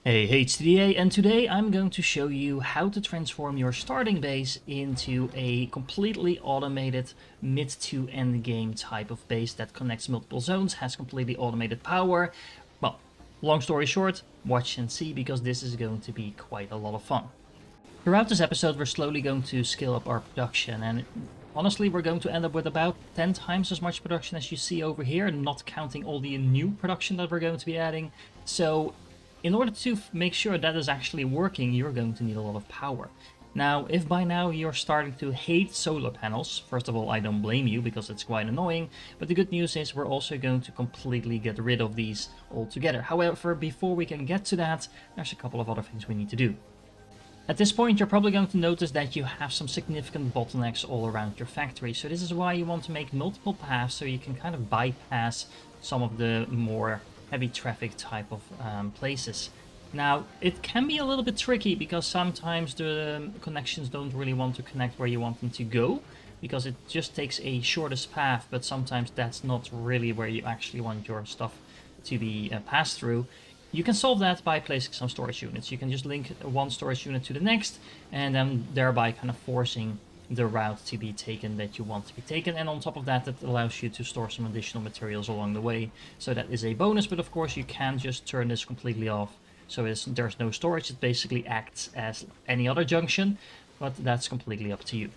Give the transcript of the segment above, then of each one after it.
Hey, HTDA, and today I'm going to show you how to transform your starting base into a completely automated mid to end game type of base that connects multiple zones, has completely automated power. Well, long story short, watch and see because this is going to be quite a lot of fun. Throughout this episode, we're slowly going to scale up our production, and honestly, we're going to end up with about 10 times as much production as you see over here, not counting all the new production that we're going to be adding. So in order to make sure that is actually working, you're going to need a lot of power. Now, if by now you're starting to hate solar panels, first of all, I don't blame you because it's quite annoying, but the good news is we're also going to completely get rid of these altogether. However, before we can get to that, there's a couple of other things we need to do. At this point, you're probably going to notice that you have some significant bottlenecks all around your factory, so this is why you want to make multiple paths so you can kind of bypass some of the more heavy traffic type of places. Now, it can be a little bit tricky because sometimes the connections don't really want to connect where you want them to go, because it just takes a shortest path, but sometimes that's not really where you actually want your stuff to be passed through. You can solve that by placing some storage units. You can just link one storage unit to the next, and then thereby kind of forcing the route to be taken that you want to be taken. And on top of that, that allows you to store some additional materials along the way. So that is a bonus, but of course you can just turn this completely off. So there's no storage. It basically acts as any other junction, but that's completely up to you.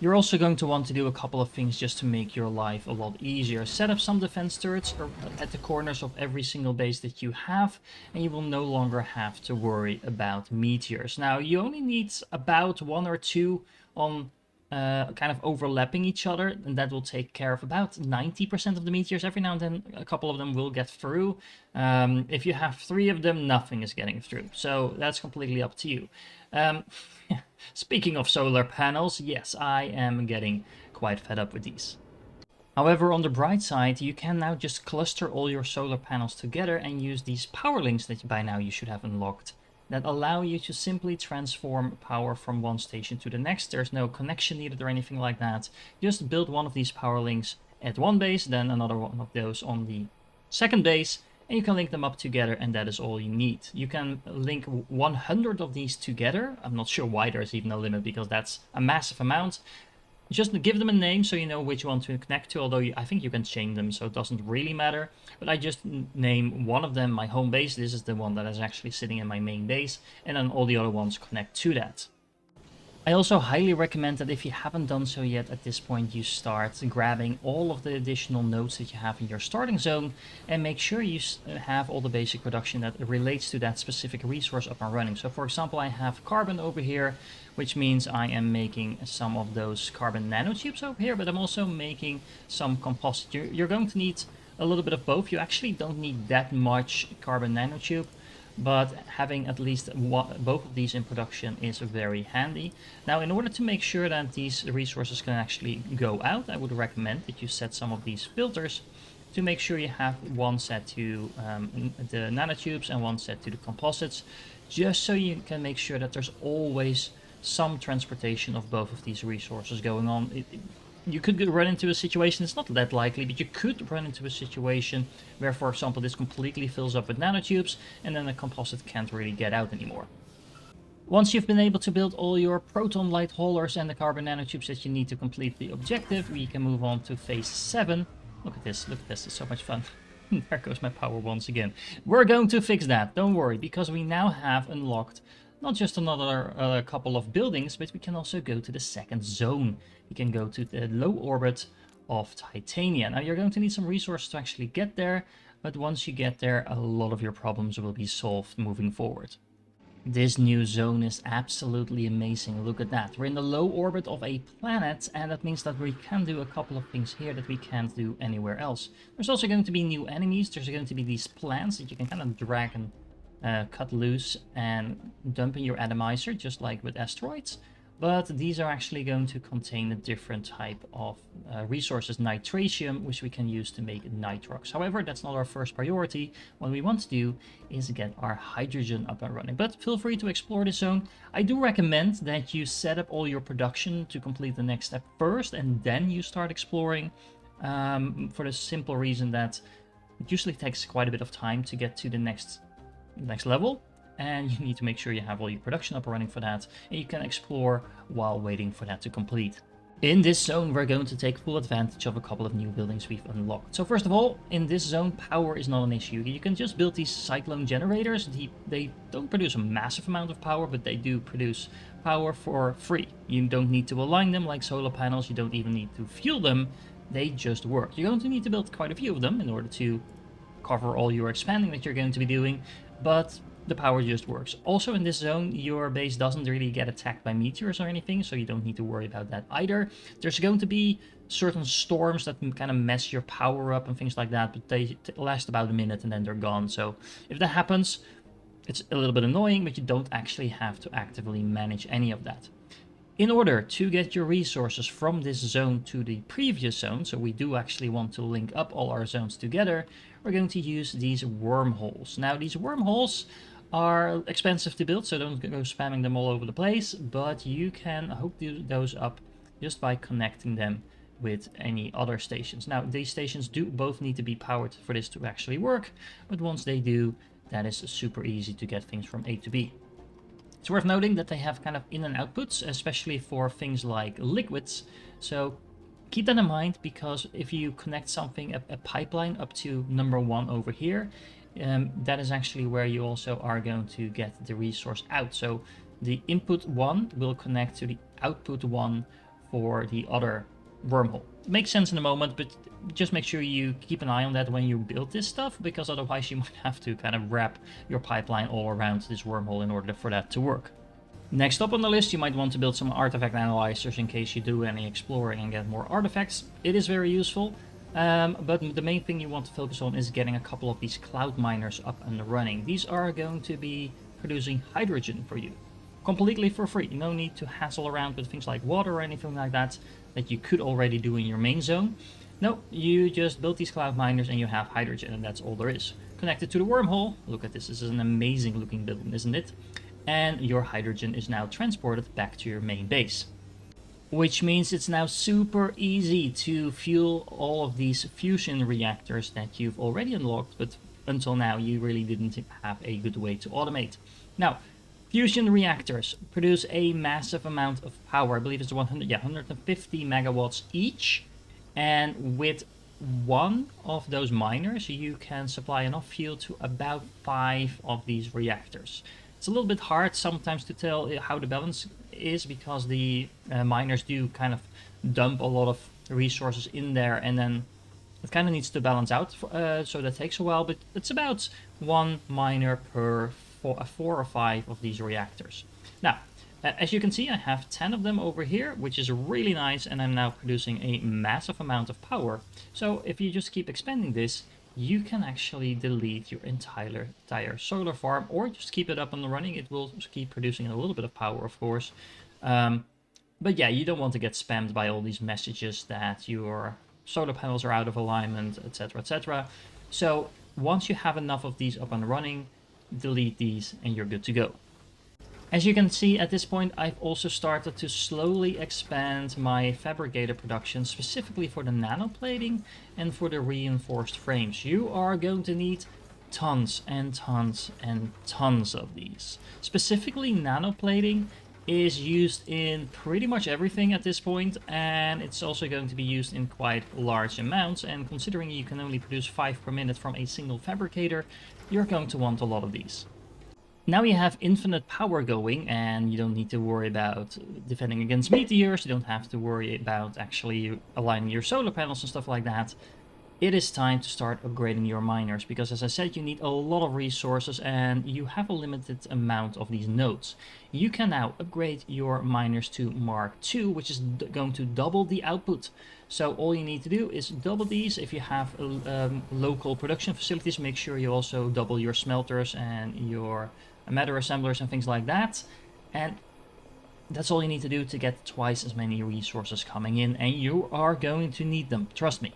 You're also going to want to do a couple of things just to make your life a lot easier. Set up some defense turrets at the corners of every single base that you have, and you will no longer have to worry about meteors. Now, you only need about one or two on kind of overlapping each other, and that will take care of about 90% of the meteors. Every now and then, a couple of them will get through. If you have three of them, nothing is getting through. So that's completely up to you. Speaking of solar panels, yes, I am getting quite fed up with these. However, on the bright side, you can now just cluster all your solar panels together and use these power links that by now you should have unlocked that allow you to simply transform power from one station to the next. There's no connection needed or anything like that. Just build one of these power links at one base, then another one of those on the second base, and you can link them up together, and that is all you need. You can link 100 of these together. I'm not sure why there's even a limit because that's a massive amount. Just give them a name so you know which one to connect to, although I think you can chain them, so it doesn't really matter. But I just name one of them my home base. This is the one that is actually sitting in my main base, and then all the other ones connect to that. I also highly recommend that if you haven't done so yet at this point, you start grabbing all of the additional nodes that you have in your starting zone and make sure you have all the basic production that relates to that specific resource up and running. So for example, I have carbon over here, which means I am making some of those carbon nanotubes over here, but I'm also making some composite. You're going to need a little bit of both. You actually don't need that much carbon nanotube, but having at least both of these in production is very handy. Now, in order to make sure that these resources can actually go out, I would recommend that you set some of these filters to make sure you have one set to the nanotubes and one set to the composites, just so you can make sure that there's always some transportation of both of these resources going on. You could run into a situation, it's not that likely, but you could run into a situation where, for example, this completely fills up with nanotubes and then the composite can't really get out anymore. Once you've been able to build all your proton light haulers and the carbon nanotubes that you need to complete the objective, we can move on to phase 7. Look at this, it's so much fun. There goes my power once again. We're going to fix that, don't worry, because we now have unlocked not just another couple of buildings, but we can also go to the second zone. You can go to the low orbit of Titania. Now, you're going to need some resources to actually get there, but once you get there, a lot of your problems will be solved moving forward. This new zone is absolutely amazing. Look at that. We're in the low orbit of a planet, and that means that we can do a couple of things here that we can't do anywhere else. There's also going to be new enemies. There's going to be these plants that you can kind of drag and cut loose and dump in your atomizer, just like with asteroids. But these are actually going to contain a different type of resources, nitratium, which we can use to make nitrox. However, that's not our first priority. What we want to do is get our hydrogen up and running. But feel free to explore this zone. I do recommend that you set up all your production to complete the next step first, and then you start exploring, for the simple reason that it usually takes quite a bit of time to get to the next level. and you need to make sure you have all your production up and running for that, and you can explore while waiting for that to complete. In this zone, we're going to take full advantage of a couple of new buildings we've unlocked. So first of all, in this zone, power is not an issue. You can just build these cyclone generators. They don't produce a massive amount of power, but they do produce power for free. You don't need to align them like solar panels. You don't even need to fuel them. They just work. You're going to need to build quite a few of them in order to cover all your expanding that you're going to be doing, but the power just works. Also in this zone, your base doesn't really get attacked by meteors or anything, so you don't need to worry about that either. There's going to be certain storms that kind of mess your power up and things like that, but they last about a minute and then they're gone. So if that happens, it's a little bit annoying, but you don't actually have to actively manage any of that. In order to get your resources from this zone to the previous zone, so we do actually want to link up all our zones together, we're going to use these wormholes. Now these wormholes are expensive to build, so don't go spamming them all over the place, but you can hook those up just by connecting them with any other stations. Now these stations do both need to be powered for this to actually work, but once they do, that is super easy to get things from A to B. It's worth noting that they have kind of in and outputs, especially for things like liquids, so keep that in mind, because if you connect something, a pipeline up to number 1 over here, that is actually where you also are going to get the resource out. So the input 1 will connect to the output 1 for the other wormhole. It makes sense in a moment, but just make sure you keep an eye on that when you build this stuff, because otherwise you might have to kind of wrap your pipeline all around this wormhole in order for that to work. Next up on the list, you might want to build some artifact analyzers in case you do any exploring and get more artifacts. It is very useful. But the main thing you want to focus on is getting a couple of these cloud miners up and running. These are going to be producing hydrogen for you, completely for free. No need to hassle around with things like water or anything like that you could already do in your main zone. No, you just build these cloud miners and you have hydrogen, and that's all there is. Connected to the wormhole, look at this, this is an amazing looking building, isn't it? And your hydrogen is now transported back to your main base. Which means it's now super easy to fuel all of these fusion reactors that you've already unlocked, but until now you really didn't have a good way to automate. Now, fusion reactors produce a massive amount of power. I believe it's 150 megawatts each, and with one of those miners you can supply enough fuel to about 5 of these reactors. It's a little bit hard sometimes to tell how the balance is, because the miners do kind of dump a lot of resources in there, and then it kind of needs to balance out, so that takes a while, but it's about 1 miner per 4 or 5 of these reactors. Now, as you can see, I have 10 of them over here, which is really nice, and I'm now producing a massive amount of power. So if you just keep expanding this, you can actually delete your entire solar farm, or just keep it up and running. It will keep producing a little bit of power, of course. But yeah, you don't want to get spammed by all these messages that your solar panels are out of alignment, etc., etc. So once you have enough of these up and running, delete these and you're good to go. As you can see at this point, I've also started to slowly expand my fabricator production, specifically for the nanoplating and for the reinforced frames. You are going to need tons and tons and tons of these. Specifically, nanoplating is used in pretty much everything at this point, and it's also going to be used in quite large amounts, and considering you can only produce 5 per minute from a single fabricator, you're going to want a lot of these. Now you have infinite power going, and you don't need to worry about defending against meteors, you don't have to worry about actually aligning your solar panels and stuff like that. It is time to start upgrading your miners, because as I said, you need a lot of resources and you have a limited amount of these nodes. You can now upgrade your miners to Mark II, which is going to double the output. So all you need to do is double these. If you have local production facilities, make sure you also double your smelters and your matter assemblers and things like that. And that's all you need to do to get twice as many resources coming in, and you are going to need them, trust me.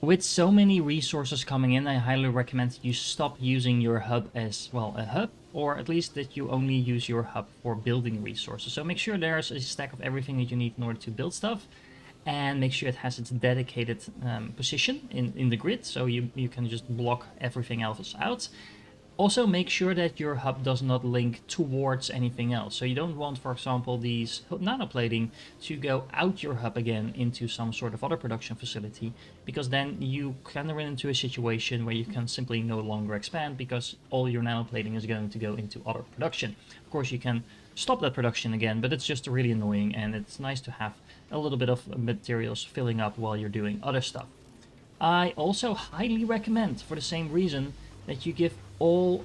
With so many resources coming in, I highly recommend that you stop using your hub as, well, a hub, or at least that you only use your hub for building resources. So make sure there's a stack of everything that you need in order to build stuff, and make sure it has its dedicated position in the grid, so you can just block everything else out. Also, make sure that your hub does not link towards anything else. So you don't want, for example, these nanoplating to go out your hub again into some sort of other production facility, because then you kind of run into a situation where you can simply no longer expand because all your nanoplating is going to go into other production. Of course, you can stop that production again, but it's just really annoying, and it's nice to have a little bit of materials filling up while you're doing other stuff. I also highly recommend, for the same reason, that you give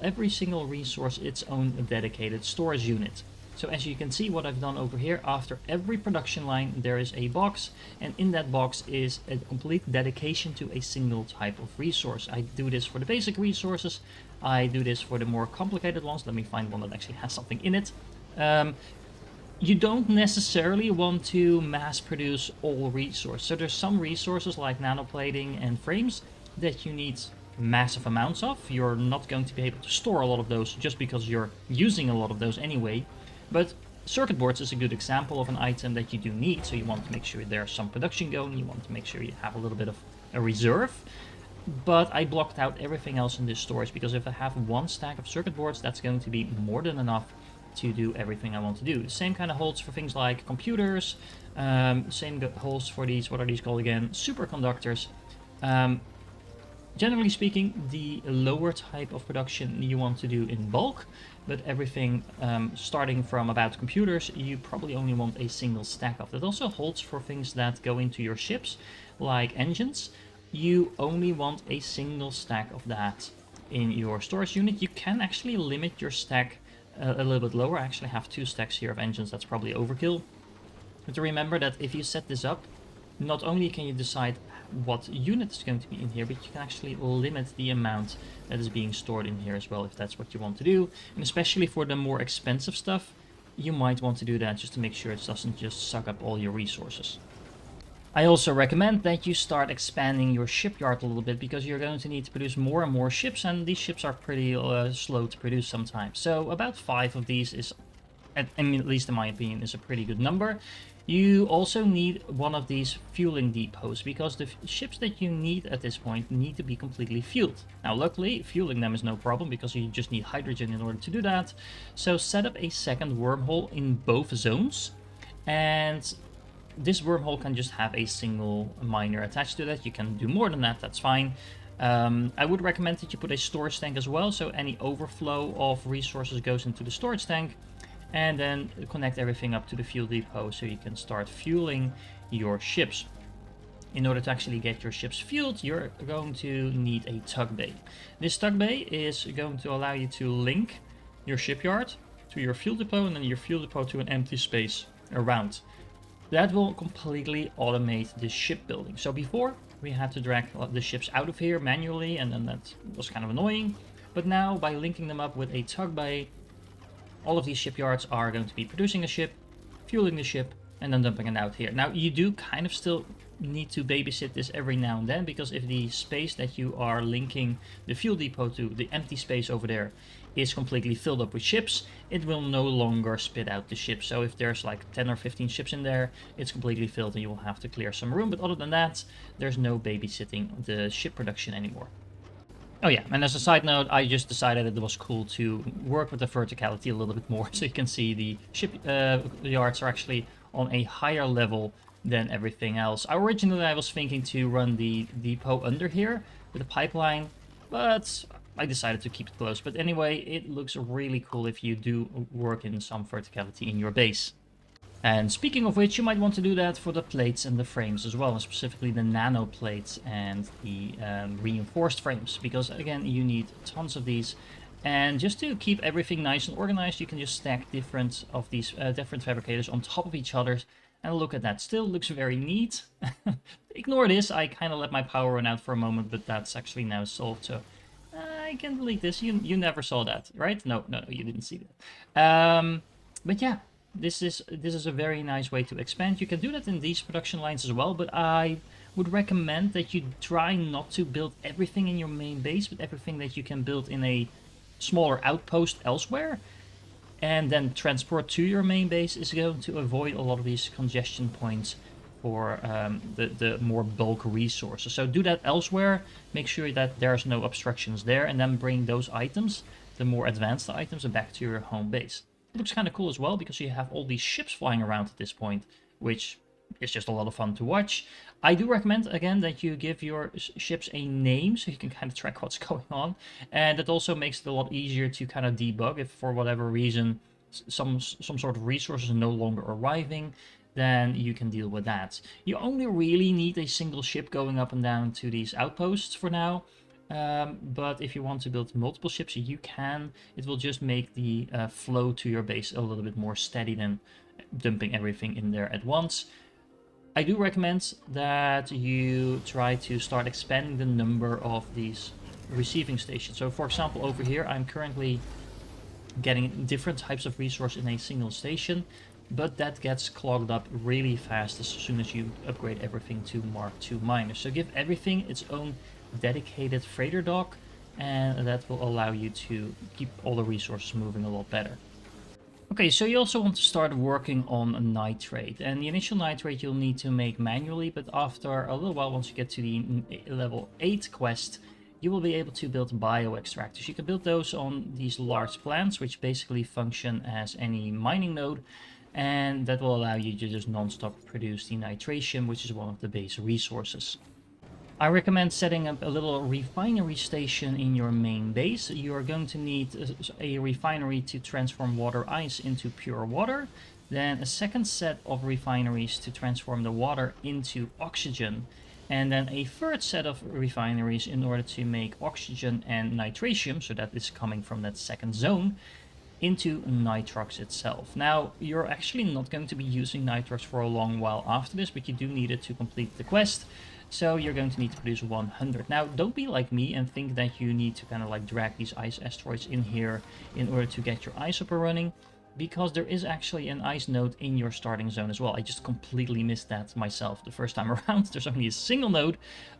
every single resource its own dedicated storage unit. So as you can see, what I've done over here, after every production line there is a box, and in that box is a complete dedication to a single type of resource. I do this for the basic resources, I do this for the more complicated ones. Let me find one that actually has something in it. You don't necessarily want to mass produce all resources. So there's some resources like nanoplating and frames that you need massive amounts of. You're not going to be able to store a lot of those just because you're using a lot of those anyway. But circuit boards is a good example of an item that you do need. So you want to make sure there's some production going. You want to make sure you have a little bit of a reserve. But I blocked out everything else in this storage because if I have one stack of circuit boards, that's going to be more than enough to do everything I want to do. The same kind of holds for things like computers. Same holds for these, what are these called again? Superconductors. Generally speaking, the lower type of production you want to do in bulk, but everything starting from about computers, you probably only want a single stack of. That also holds for things that go into your ships, like engines. You only want a single stack of that in your storage unit. You can actually limit your stack a little bit lower. I actually have 2 stacks here of engines. That's probably overkill. But to remember that if you set this up, not only can you decide what unit is going to be in here, but you can actually limit the amount that is being stored in here as well, if that's what you want to do. And especially for the more expensive stuff, you might want to do that just to make sure it doesn't just suck up all your resources. I also recommend that you start expanding your shipyard a little bit, because you're going to need to produce more and more ships, and these ships are pretty slow to produce sometimes. So about 5 of these is, at least in my opinion, is a pretty good number. You also need one of these fueling depots, because the ships that you need at this point need to be completely fueled. Now luckily, fueling them is no problem, because you just need hydrogen in order to do that. So set up a second wormhole in both zones, and this wormhole can just have a single miner attached to that. You can do more than that, that's fine. I would recommend that you put a storage tank as well, so any overflow of resources goes into the storage tank, and then connect everything up to the fuel depot so you can start fueling your ships. In order to actually get your ships fueled, you're going to need a tug bay. This tug bay is going to allow you to link your shipyard to your fuel depot, and then your fuel depot to an empty space around. That will completely automate the shipbuilding. So before, we had to drag the ships out of here manually, and then that was kind of annoying. But now, by linking them up with a tug bay, all of these shipyards are going to be producing a ship, fueling the ship, and then dumping it out here. Now, you do kind of still need to babysit this every now and then, because if the space that you are linking the fuel depot to, the empty space over there, is completely filled up with ships, it will no longer spit out the ships. So if there's like 10 or 15 ships in there, it's completely filled and you will have to clear some room. But other than that, there's no babysitting the ship production anymore. Oh yeah, and as a side note, I just decided it was cool to work with the verticality a little bit more. So you can see the ship yards are actually on a higher level than everything else. Originally, I was thinking to run the depot under here with a pipeline, but I decided to keep it close. But anyway, it looks really cool if you do work in some verticality in your base. And speaking of which, you might want to do that for the plates and the frames as well, and specifically the nano plates and the reinforced frames, because again, you need tons of these. And just to keep everything nice and organized, you can just stack different of these different fabricators on top of each other. And look at that, still looks very neat. Ignore this, I kind of let my power run out for a moment, but that's actually now solved, so I can delete this. You never saw that, right? No, you didn't see that. But yeah, this is a very nice way to expand. You can do that in these production lines as well, but I would recommend that you try not to build everything in your main base, but everything that you can build in a smaller outpost elsewhere, and then transport to your main base is going to avoid a lot of these congestion points for the more bulk resources. So do that elsewhere, make sure that there's no obstructions there, and then bring those items, the more advanced items, back to your home base. It looks kind of cool as well, because you have all these ships flying around at this point, which is just a lot of fun to watch. I do recommend, again, that you give your ships a name so you can kind of track what's going on. And it also makes it a lot easier to kind of debug if for whatever reason some sort of resources are no longer arriving, then you can deal with that. You only really need a single ship going up and down to these outposts for now. But if you want to build multiple ships, you can. It will just make the flow to your base a little bit more steady than dumping everything in there at once. I do recommend that you try to start expanding the number of these receiving stations. So for example, over here, I'm currently getting different types of resource in a single station, but that gets clogged up really fast as soon as you upgrade everything to Mark II miners. So give everything its own dedicated freighter dock, and that will allow you to keep all the resources moving a lot better. Okay, so you also want to start working on nitrate, and the initial nitrate you'll need to make manually, but after a little while, once you get to the level 8 quest, you will be able to build bio-extractors. You can build those on these large plants, which basically function as any mining node, and that will allow you to just non-stop produce the nitration, which is one of the base resources. I recommend setting up a little refinery station in your main base. You are going to need a refinery to transform water ice into pure water, then a second set of refineries to transform the water into oxygen, and then a third set of refineries in order to make oxygen and nitration, so that is coming from that second zone, into nitrox itself. Now, you're actually not going to be using nitrox for a long while after this, but you do need it to complete the quest. So you're going to need to produce 100. Now, don't be like me and think that you need to kind of like drag these ice asteroids in here in order to get your ice up and running, because there is actually an ice node in your starting zone as well. I just completely missed that myself the first time around. There's only a single node,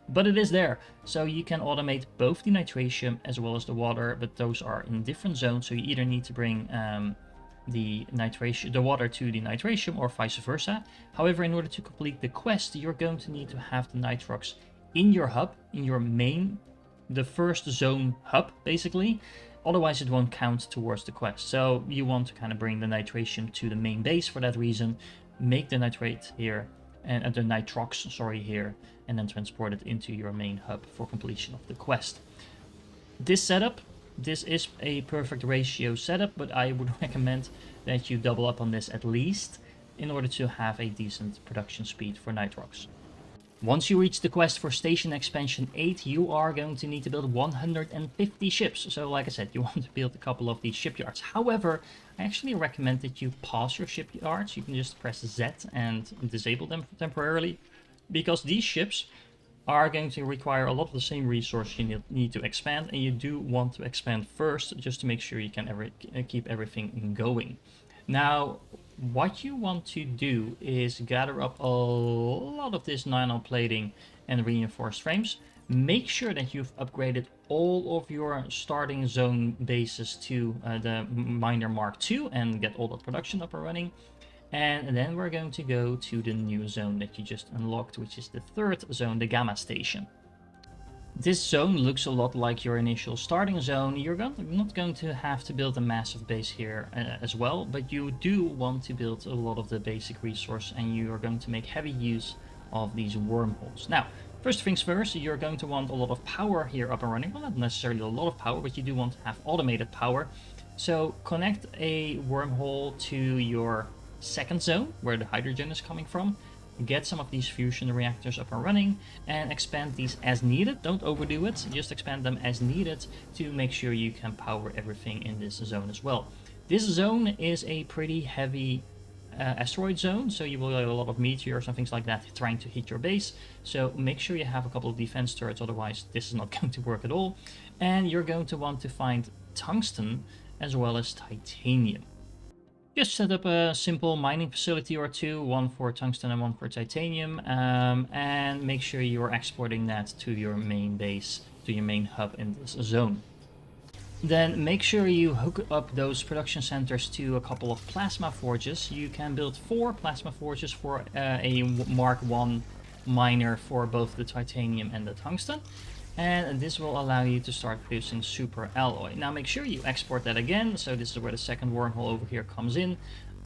but it is there. So you can automate both the nitration as well as the water, but those are in different zones. So you either need to bring the water to the nitration or vice versa. However, in order to complete the quest, you're going to need to have the nitrox in your hub, in your main, the first zone hub, basically. Otherwise, it won't count towards the quest. So you want to kind of bring the nitration to the main base for that reason. Make the nitrate here, and the nitrox, sorry, here, and then transport it into your main hub for completion of the quest. This setup, this is a perfect ratio setup, but I would recommend that you double up on this at least in order to have a decent production speed for nitrox. Once you reach the quest for Station Expansion 8, you are going to need to build 150 ships. So like I said, you want to build a couple of these shipyards. However, I actually recommend that you pause your shipyards. You can just press Z and disable them temporarily, because these ships are going to require a lot of the same resources you need to expand, and you do want to expand first just to make sure you can keep everything going. Now, what you want to do is gather up a lot of this nano plating and reinforced frames. Make sure that you've upgraded all of your starting zone bases to the Miner Mark II and get all the production up and running. And then we're going to go to the new zone that you just unlocked, which is the third zone, the Gamma Station. This zone looks a lot like your initial starting zone. You're not going to have to build a massive base here as well, but you do want to build a lot of the basic resource, and you are going to make heavy use of these wormholes. Now, first things first, you're going to want a lot of power here up and running. Well, not necessarily a lot of power, but you do want to have automated power. So connect a wormhole to your second zone, where the hydrogen is coming from. Get some of these fusion reactors up and running and expand these as needed. Don't overdo it, just expand them as needed to make sure you can power everything in this zone as well. This zone is a pretty heavy asteroid zone, so you will have a lot of meteors and things like that trying to hit your base. So make sure you have a couple of defense turrets, otherwise this is not going to work at all. And you're going to want to find tungsten as well as titanium. Just set up a simple mining facility or two, one for tungsten and one for titanium, and make sure you're exporting that to your main base, to your main hub in this zone. Then make sure you hook up those production centers to a couple of plasma forges. You can build 4 plasma forges for a Mark 1 miner for both the titanium and the tungsten. And this will allow you to start producing super alloy. Now make sure you export that again. So this is where the second wormhole over here comes in.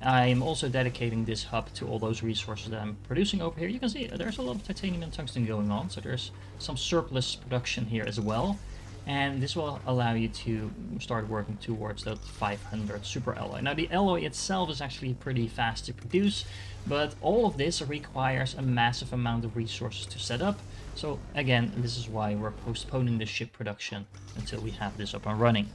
I am also dedicating this hub to all those resources that I'm producing over here. You can see there's a lot of titanium and tungsten going on. So there's some surplus production here as well. And this will allow you to start working towards that 500 super alloy. Now the alloy itself is actually pretty fast to produce, but all of this requires a massive amount of resources to set up. So again, this is why we're postponing the ship production until we have this up and running.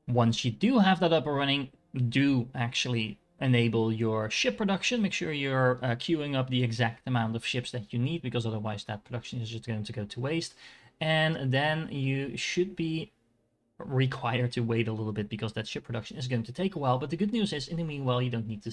Once you do have that up and running, do actually enable your ship production. Make sure you're queuing up the exact amount of ships that you need, because otherwise that production is just going to go to waste. And then you should be required to wait a little bit, because that ship production is going to take a while. But the good news is, in the meanwhile, you don't need to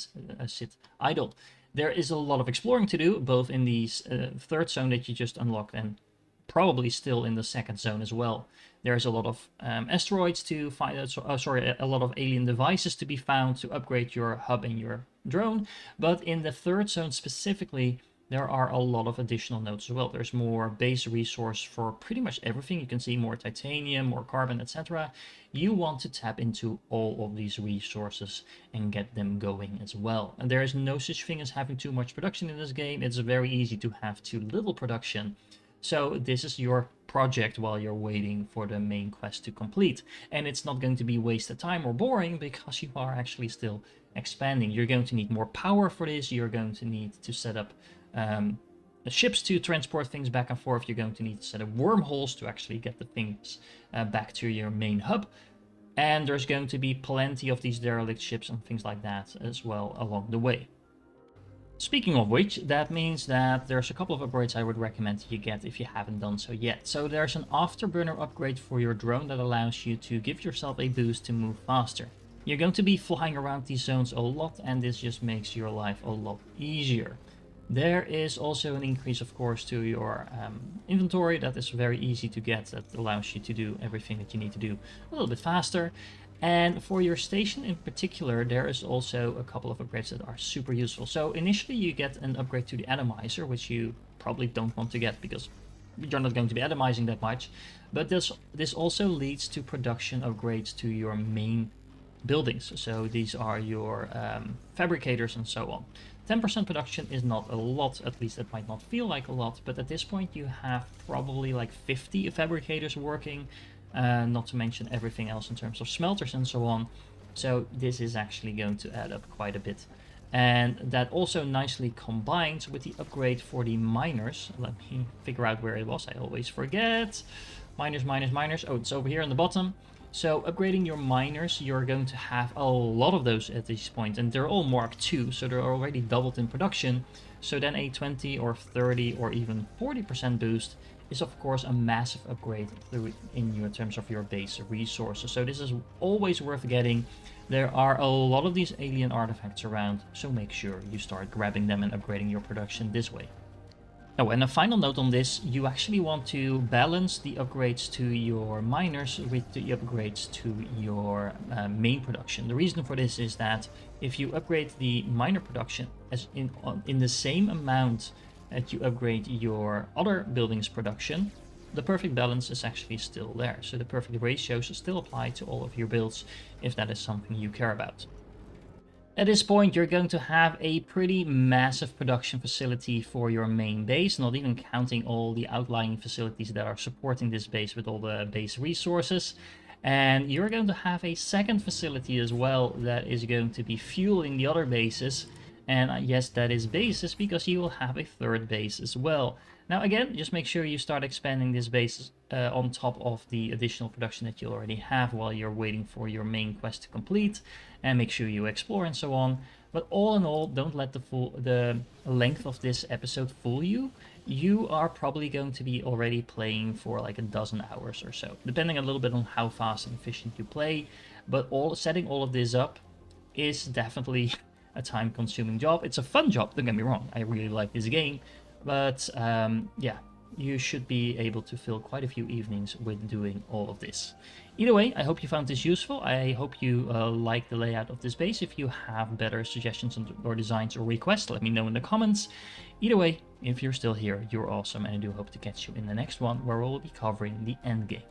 sit idle. There is a lot of exploring to do, both in the third zone that you just unlocked and probably still in the second zone as well. There's a lot of asteroids to find, a lot of alien devices to be found to upgrade your hub and your drone. But in the third zone specifically, there are a lot of additional nodes as well. There's more base resource for pretty much everything. You can see more titanium, more carbon, etc. You want to tap into all of these resources and get them going as well. And there is no such thing as having too much production in this game. It's very easy to have too little production. So this is your project while you're waiting for the main quest to complete. And it's not going to be wasted time or boring, because you are actually still expanding. You're going to need more power for this. You're going to need to set up ships to transport things back and forth. You're going to need to set up wormholes to actually get the things back to your main hub. And there's going to be plenty of these derelict ships and things like that as well along the way. Speaking of which, that means that there's a couple of upgrades I would recommend you get if you haven't done so yet. So there's an afterburner upgrade for your drone that allows you to give yourself a boost to move faster. You're going to be flying around these zones a lot, and this just makes your life a lot easier. There is also an increase, of course, to your inventory that is very easy to get, that allows you to do everything that you need to do a little bit faster. And for your station in particular, there is also a couple of upgrades that are super useful. So initially you get an upgrade to the atomizer, which you probably don't want to get because you're not going to be atomizing that much. But this also leads to production upgrades to your main buildings. So these are your fabricators and so on. 10% production is not a lot, at least it might not feel like a lot, but at this point you have probably like 50 fabricators working. Not to mention everything else in terms of smelters and so on. So this is actually going to add up quite a bit. And that also nicely combines with the upgrade for the miners. Let me figure out where it was. I always forget. Miners, miners, miners. Oh, it's over here on the bottom. So upgrading your miners, you're going to have a lot of those at this point. And they're all Mark II, so they're already doubled in production. So then a 20 or 30 or even 40% boost is of course a massive upgrade in terms of your base resources. So this is always worth getting. There are a lot of these alien artifacts around, so make sure you start grabbing them and upgrading your production this way. Oh, and a final note on this, you actually want to balance the upgrades to your miners with the upgrades to your main production. The reason for this is that if you upgrade the miner production as in the same amount that you upgrade your other buildings production, the perfect balance is actually still there. So the perfect ratios still apply to all of your builds if that is something you care about. At this point, you're going to have a pretty massive production facility for your main base, not even counting all the outlying facilities that are supporting this base with all the base resources. And you're going to have a second facility as well that is going to be fueling the other bases. And yes, that is bases because you will have a third base as well. Now again, just make sure you start expanding this base on top of the additional production that you already have while you're waiting for your main quest to complete, and make sure you explore and so on. But all in all, don't let the length of this episode fool you. You are probably going to be already playing for like a dozen hours or so, depending a little bit on how fast and efficient you play. But setting all of this up is definitely a time-consuming job. It's a fun job, don't get me wrong. I really like this game. But yeah, you should be able to fill quite a few evenings with doing all of this. Either way, I hope you found this useful. I hope you like the layout of this base. If you have better suggestions or designs or requests, let me know in the comments. Either way, if you're still here, you're awesome, and I do hope to catch you in the next one, where we'll be covering the endgame.